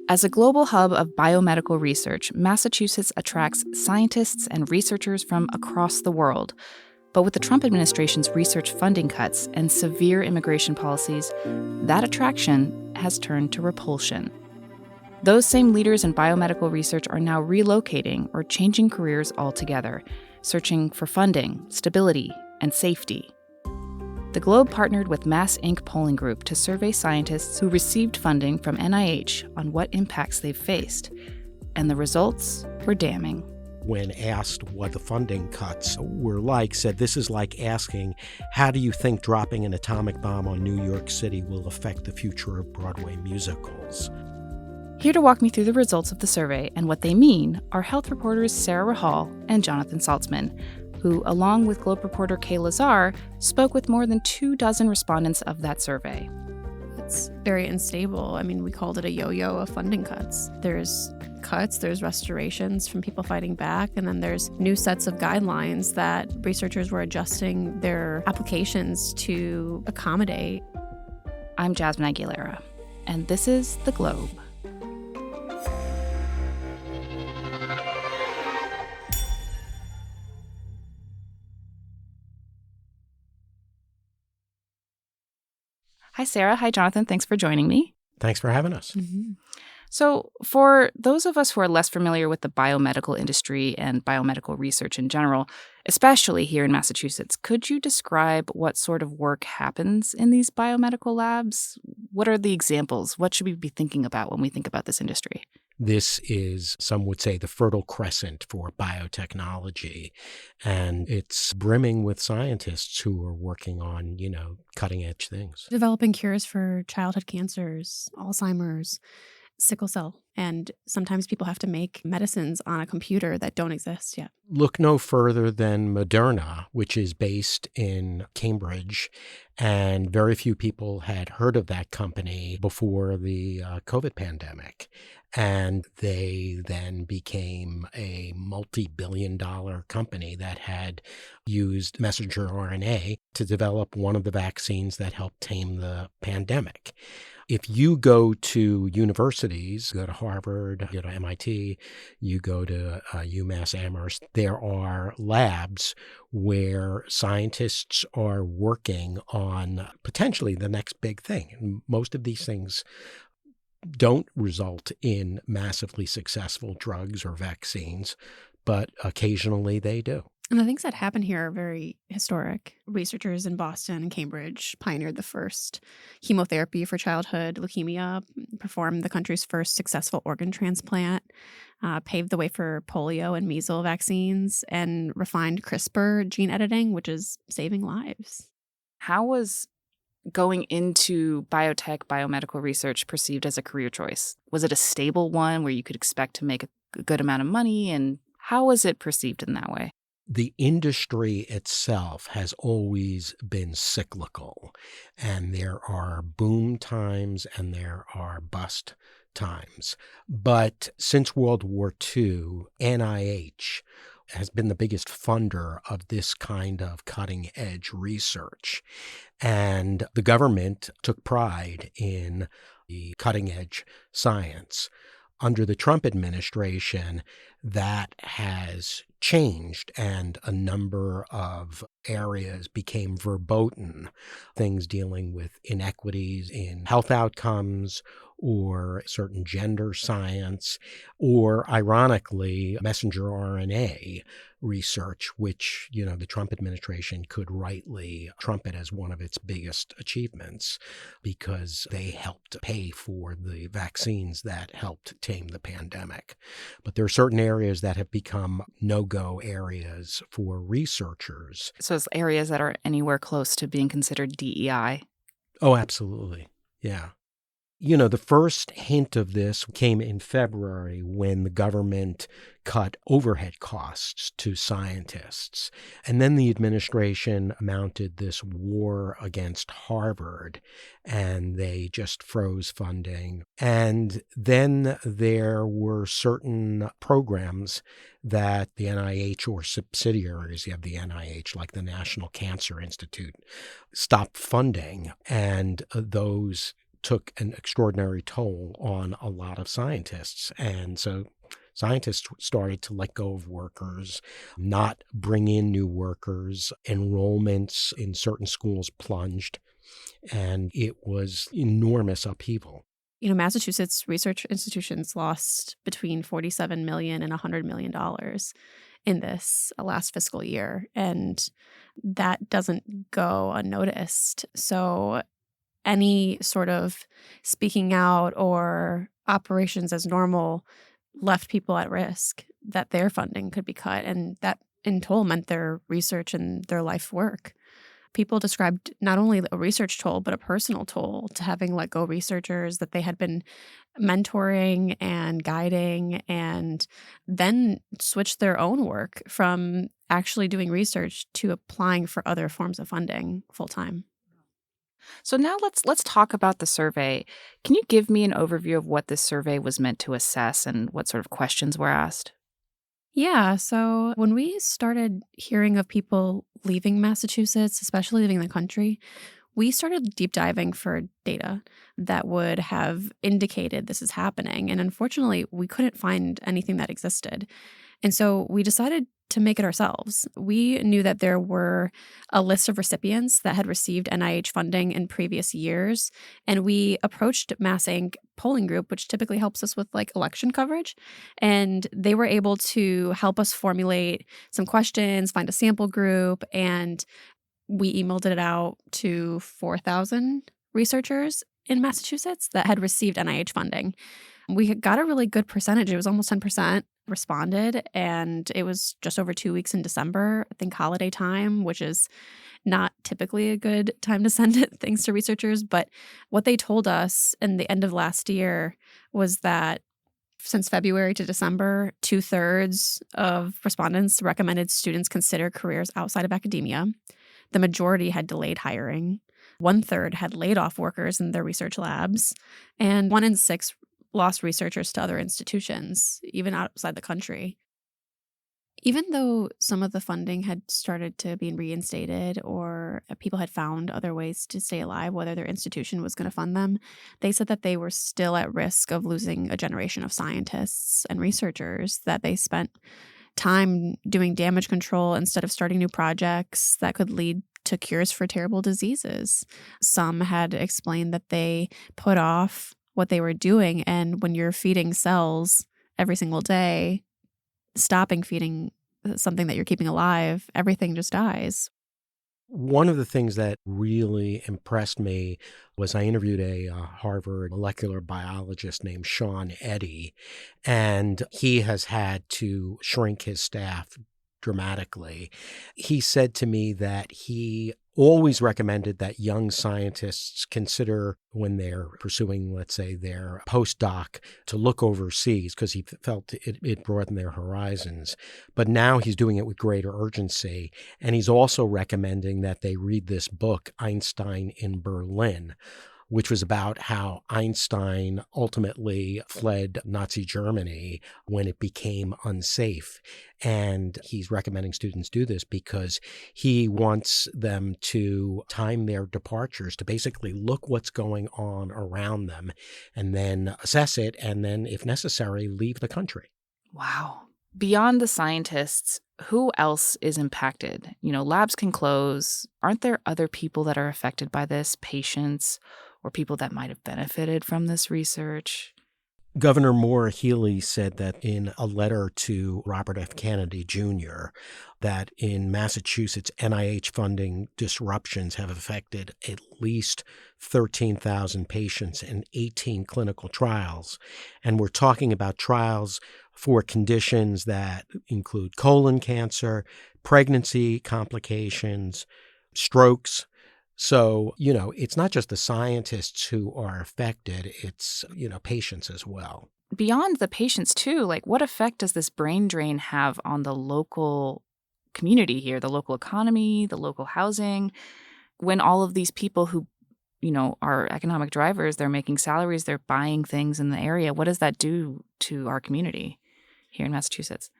As a global hub of biomedical research, Massachusetts attracts scientists and researchers from across the world. But with the Trump administration's research funding cuts and severe immigration policies, that attraction has turned to repulsion. Those same leaders in biomedical research are now relocating or changing careers altogether, searching for funding, stability, and safety. The Globe partnered with MassInc polling group to survey scientists who received funding from NIH on what impacts they've faced, and the results were damning. When asked what the funding cuts were like, said this is like asking, how do you think dropping an atomic bomb on New York City will affect the future of Broadway musicals? Here to walk me through the results of the survey and what they mean are health reporters Sarah Rahal and Jonathan Saltzmann, who, along with Globe reporter Kay Lazar, spoke with more than 24 respondents of that survey. It's very unstable. I mean, we called it a yo-yo of funding cuts. There's cuts, there's restorations from people fighting back, and then there's new sets of guidelines that researchers were adjusting their applications to accommodate. I'm Jasmine Aguilera, and this is The Globe. Hi, Sarah. Hi, Jonathan. Thanks for joining me. Thanks for having us. Mm-hmm. So for those of us who are less familiar with the biomedical industry and biomedical research in general, especially here in Massachusetts, could you describe what sort of work happens in these biomedical labs? What are the examples? What should we be thinking about when we think about this industry? This is, some would say, the fertile crescent for biotechnology, and it's brimming with scientists who are working on, cutting edge things. Developing cures for childhood cancers, Alzheimer's, sickle cell, and sometimes people have to make medicines on a computer that don't exist yet. Look no further than Moderna, which is based in Cambridge, and very few people had heard of that company before the COVID pandemic. And they then became a multi-billion-dollar company that had used messenger RNA to develop one of the vaccines that helped tame the pandemic. If you go to universities, go to Harvard, go to MIT, you go to UMass Amherst, there are labs where scientists are working on potentially the next big thing. And most of these things don't result in massively successful drugs or vaccines, but occasionally they do. And the things that happen here are very historic. Researchers in Boston and Cambridge pioneered the first chemotherapy for childhood leukemia, performed the country's first successful organ transplant, paved the way for polio and measles vaccines, and refined CRISPR gene editing, which is saving lives. How was going into biotech, biomedical research perceived as a career choice? Was it a stable one where you could expect to make a good amount of money? And how was it perceived in that way? The industry itself has always been cyclical, and there are boom times and there are bust times. But since World War II, NIH has been the biggest funder of this kind of cutting-edge research. And the government took pride in the cutting-edge science. Under the Trump administration, that has changed, and a number of areas became verboten, things dealing with inequities in health outcomes or certain gender science, or ironically, messenger RNA research, which, the Trump administration could rightly trumpet as one of its biggest achievements because they helped pay for the vaccines that helped tame the pandemic. But there are certain areas that have become no-go areas for researchers. So it's areas that are anywhere close to being considered DEI? Oh, absolutely. Yeah. The first hint of this came in February when the government cut overhead costs to scientists. And then the administration mounted this war against Harvard, and they just froze funding. And then there were certain programs that the NIH or subsidiaries of the NIH, like the National Cancer Institute, stopped funding. And those took an extraordinary toll on a lot of scientists. And so scientists started to let go of workers, not bring in new workers. Enrollments in certain schools plunged, and it was enormous upheaval. Massachusetts research institutions lost between $47 million and $100 million in this last fiscal year, and that doesn't go unnoticed. So any sort of speaking out or operations as normal left people at risk that their funding could be cut, and that in total meant their research and their life work. People described not only a research toll, but a personal toll to having let go researchers that they had been mentoring and guiding, and then switched their own work from actually doing research to applying for other forms of funding full time. So now let's talk about the survey. Can you give me an overview of what this survey was meant to assess and what sort of questions were asked? Yeah, so when we started hearing of people leaving Massachusetts, especially leaving the country, we started deep diving for data that would have indicated this is happening. And unfortunately, we couldn't find anything that existed. And so we decided to make it ourselves. We knew that there were a list of recipients that had received NIH funding in previous years. And we approached MassInc polling group, which typically helps us with like election coverage. And they were able to help us formulate some questions, find a sample group, and we emailed it out to 4,000 researchers in Massachusetts that had received NIH funding. We got a really good percentage. It was almost 10% responded, and it was just over 2 weeks in December, I think holiday time, which is not typically a good time to send things to researchers. But what they told us in the end of last year was that since February to December, 2/3 of respondents recommended students consider careers outside of academia. The majority had delayed hiring. 1/3 had laid off workers in their research labs, and 1 in 6 lost researchers to other institutions, even outside the country. Even though some of the funding had started to be reinstated or people had found other ways to stay alive, whether their institution was going to fund them, they said that they were still at risk of losing a generation of scientists and researchers, that they spent time doing damage control instead of starting new projects that could lead to cures for terrible diseases. Some had explained that they put off what they were doing, and when you're feeding cells every single day, stopping feeding something that you're keeping alive, everything just dies. One of the things that really impressed me was I interviewed a Harvard molecular biologist named Sean Eddy, and he has had to shrink his staff dramatically. He said to me that he always recommended that young scientists consider, when they're pursuing, let's say, their postdoc, to look overseas because he felt it broadened their horizons. But now he's doing it with greater urgency. And he's also recommending that they read this book, Einstein in Berlin, which was about how Einstein ultimately fled Nazi Germany when it became unsafe. And he's recommending students do this because he wants them to time their departures to basically look what's going on around them and then assess it, and then, if necessary, leave the country. Wow. Beyond the scientists, who else is impacted? Labs can close. Aren't there other people that are affected by this, patients or people that might have benefited from this research? Governor Moore Healey said that in a letter to Robert F. Kennedy Jr., that in Massachusetts, NIH funding disruptions have affected at least 13,000 patients in 18 clinical trials. And we're talking about trials for conditions that include colon cancer, pregnancy complications, strokes. So, it's not just the scientists who are affected, it's, patients as well. Beyond the patients, too, what effect does this brain drain have on the local community here, the local economy, the local housing, when all of these people who, are economic drivers, they're making salaries, they're buying things in the area? What does that do to our community here in Massachusetts?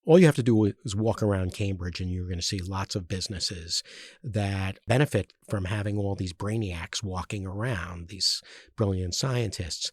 All you have to do is walk around Cambridge and you're going to see lots of businesses that benefit from having all these brainiacs walking around, these brilliant scientists.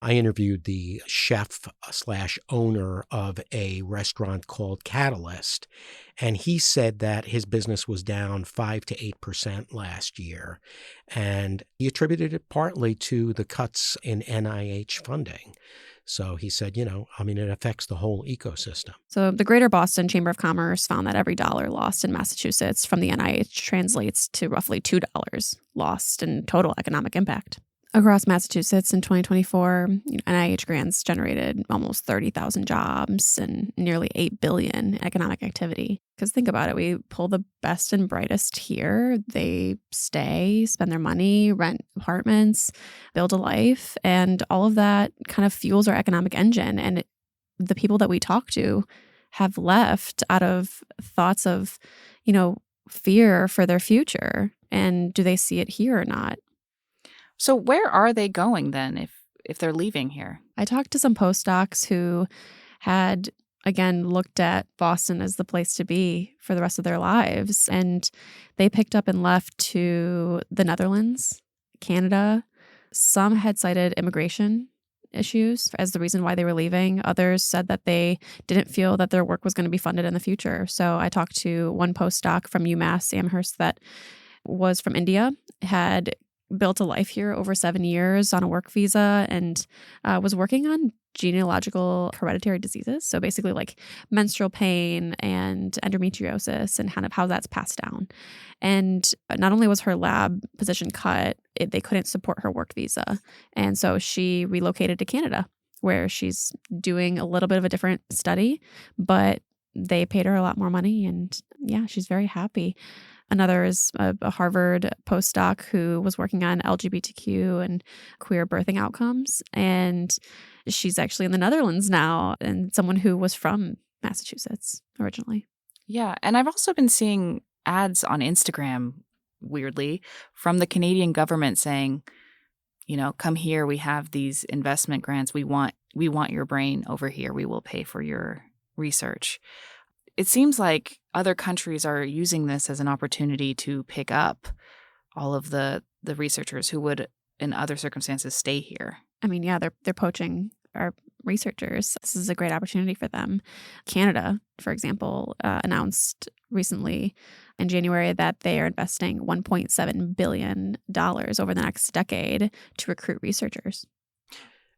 I interviewed the chef/owner of a restaurant called Catalyst, and he said that his business was down 5 to 8% last year. And he attributed it partly to the cuts in NIH funding. So he said, it affects the whole ecosystem. So the Greater Boston Chamber of Commerce found that every dollar lost in Massachusetts from the NIH translates to roughly $2 lost in total economic impact. Across Massachusetts in 2024, NIH grants generated almost 30,000 jobs and nearly $8 billion in economic activity. Because think about it, we pull the best and brightest here. They stay, spend their money, rent apartments, build a life, and all of that kind of fuels our economic engine. And the people that we talk to have left out of thoughts of, fear for their future. And do they see it here or not? So where are they going then if they're leaving here? I talked to some postdocs who had, again, looked at Boston as the place to be for the rest of their lives. And they picked up and left to the Netherlands, Canada. Some had cited immigration issues as the reason why they were leaving. Others said that they didn't feel that their work was going to be funded in the future. So I talked to one postdoc from UMass Amherst that was from India, had built a life here over 7 years on a work visa, and was working on genealogical hereditary diseases. So basically like menstrual pain and endometriosis and kind of how that's passed down. And not only was her lab position cut, they couldn't support her work visa. And so she relocated to Canada, where she's doing a little bit of a different study, but they paid her a lot more money. And yeah, she's very happy. Another is a Harvard postdoc who was working on LGBTQ and queer birthing outcomes. And she's actually in the Netherlands now, and someone who was from Massachusetts originally. Yeah. And I've also been seeing ads on Instagram, weirdly, from the Canadian government saying, come here. We have these investment grants. We want your brain over here. We will pay for your research. It seems like other countries are using this as an opportunity to pick up all of the researchers who would, in other circumstances, stay here. I mean, yeah, they're poaching our researchers. This is a great opportunity for them. Canada, for example, announced recently in January that they are investing $1.7 billion over the next decade to recruit researchers.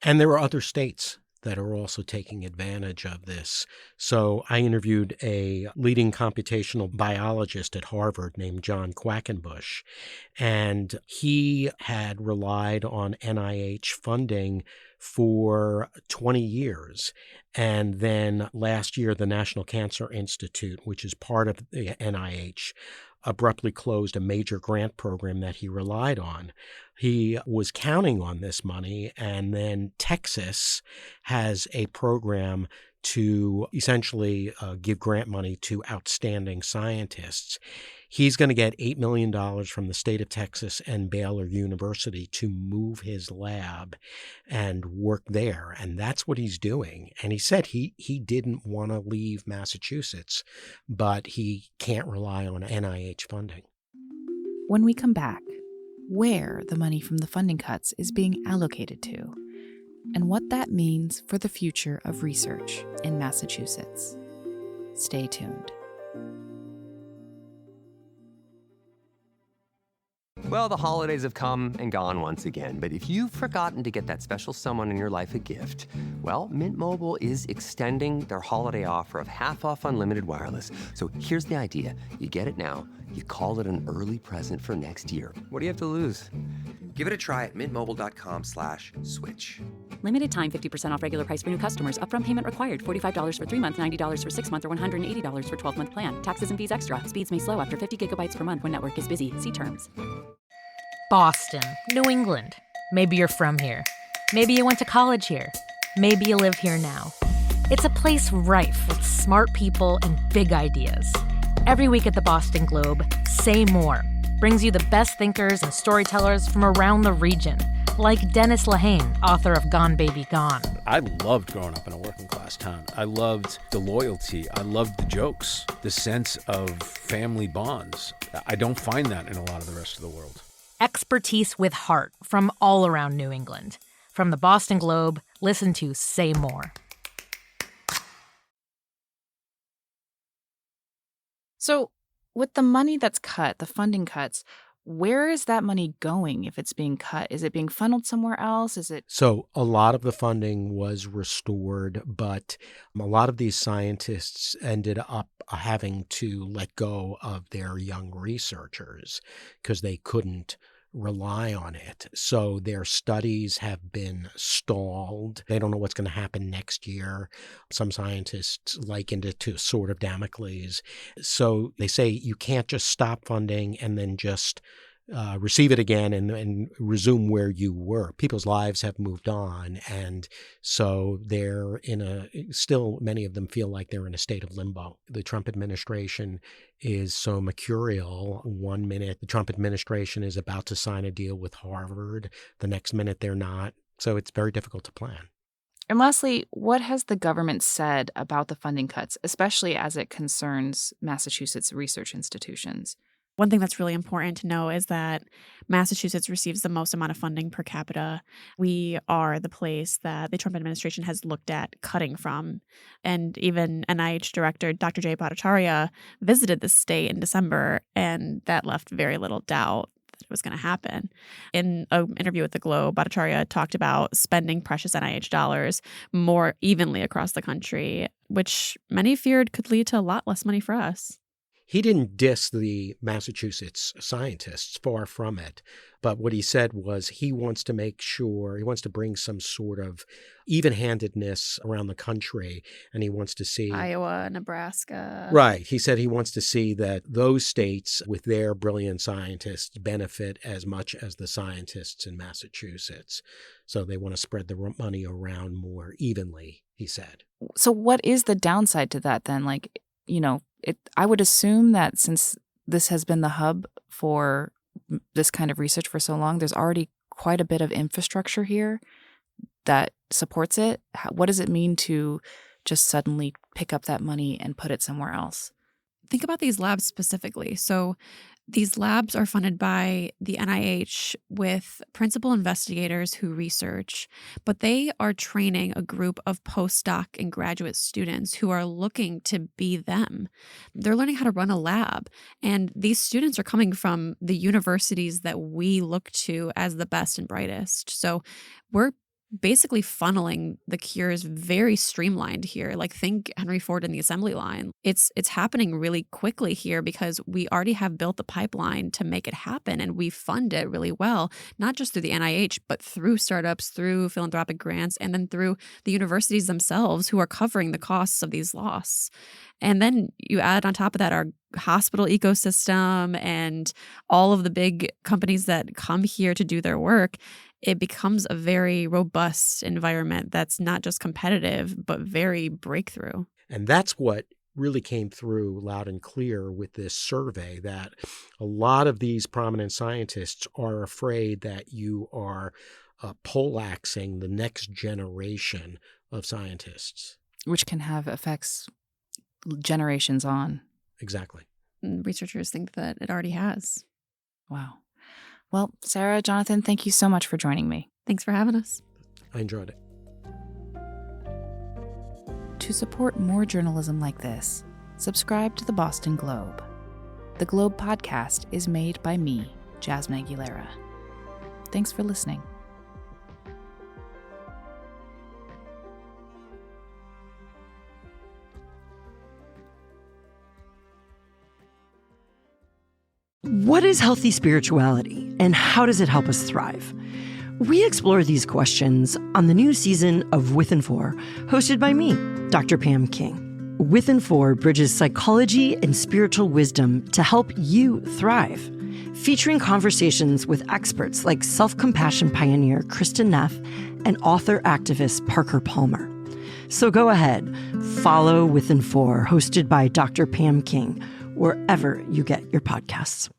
And there are other states that are also taking advantage of this. So I interviewed a leading computational biologist at Harvard named John Quackenbush, and he had relied on NIH funding for 20 years. And then last year, the National Cancer Institute, which is part of the NIH, abruptly closed a major grant program that he relied on. He was counting on this money, and then Texas has a program to essentially give grant money to outstanding scientists. He's going to get $8 million from the state of Texas and Baylor University to move his lab and work there. And that's what he's doing. And he said he didn't want to leave Massachusetts, but he can't rely on NIH funding. When we come back, where the money from the funding cuts is being allocated to, and what that means for the future of research in Massachusetts. Stay tuned. Well, the holidays have come and gone once again, but if you've forgotten to get that special someone in your life a gift, well, Mint Mobile is extending their holiday offer of half off unlimited wireless. So here's the idea. You get it now, you call it an early present for next year. What do you have to lose? Give it a try at mintmobile.com/switch. Limited time 50% off regular price for new customers. Upfront payment required. $45 for 3 months, $90 for 6 months, or $180 for 12-month plan. Taxes and fees extra. Speeds may slow after 50 gigabytes per month when network is busy. See terms. Boston, New England. Maybe you're from here. Maybe you went to college here. Maybe you live here now. It's a place rife with smart people and big ideas. Every week at the Boston Globe, Say More brings you the best thinkers and storytellers from around the region like Dennis Lehane, author of Gone Baby Gone. I loved growing up in a working class town. I loved the loyalty. I loved the jokes, the sense of family bonds. I don't find that in a lot of the rest of the world. Expertise with heart from all around New England. From the Boston Globe, listen to Say More. So, with the money that's cut, the funding cuts, where is that money going if it's being cut? Is it being funneled somewhere else? Is it? So a lot of the funding was restored, but a lot of these scientists ended up having to let go of their young researchers because they couldn't rely on it. So their studies have been stalled. They don't know what's going to happen next year. Some scientists likened it to a sword of Damocles. So they say you can't just stop funding and then just receive it again and resume where you were. People's lives have moved on. And so they're still many of them feel like they're in a state of limbo. The Trump administration is so mercurial. One minute, the Trump administration is about to sign a deal with Harvard. The next minute, they're not. So it's very difficult to plan. And lastly, what has the government said about the funding cuts, especially as it concerns Massachusetts research institutions? One thing that's really important to know is that Massachusetts receives the most amount of funding per capita. We are the place that the Trump administration has looked at cutting from. And even NIH Director Dr. Jay Bhattacharya visited the state in December, and that left very little doubt that it was going to happen. In an interview with The Globe, Bhattacharya talked about spending precious NIH dollars more evenly across the country, which many feared could lead to a lot less money for us. He didn't diss the Massachusetts scientists, far from it. But what he said was he wants to make sure, he wants to bring some sort of even-handedness around the country, and he wants to see Iowa, Nebraska. Right. He said he wants to see that those states with their brilliant scientists benefit as much as the scientists in Massachusetts. So they want to spread the money around more evenly, he said. So what is the downside to that then? I would assume that since this has been the hub for this kind of research for so long, there's already quite a bit of infrastructure here that supports it. What does it mean to just suddenly pick up that money and put it somewhere else? Think about these labs specifically. So these labs are funded by the NIH with principal investigators who research, but they are training a group of postdoc and graduate students who are looking to be them. They're learning how to run a lab, and these students are coming from the universities that we look to as the best and brightest. So we're basically funneling the cures very streamlined here. Like, think Henry Ford and the assembly line. It's happening really quickly here because we already have built the pipeline to make it happen, and we fund it really well, not just through the NIH, but through startups, through philanthropic grants, and then through the universities themselves who are covering the costs of these loss. And then you add on top of that our hospital ecosystem and all of the big companies that come here to do their work. It becomes a very robust environment that's not just competitive, but very breakthrough. And that's what really came through loud and clear with this survey, that a lot of these prominent scientists are afraid that you are poleaxing the next generation of scientists. Which can have effects generations on. Exactly. And researchers think that it already has. Wow. Well, Sarah, Jonathan, thank you so much for joining me. Thanks for having us. I enjoyed it. To support more journalism like this, subscribe to the Boston Globe. The Globe podcast is made by me, Jasmine Aguilera. Thanks for listening. What is healthy spirituality, and how does it help us thrive? We explore these questions on the new season of Within 4, hosted by me, Dr. Pam King. Within 4 bridges psychology and spiritual wisdom to help you thrive, featuring conversations with experts like self-compassion pioneer Kristen Neff and author-activist Parker Palmer. So go ahead, follow Within 4, hosted by Dr. Pam King, wherever you get your podcasts.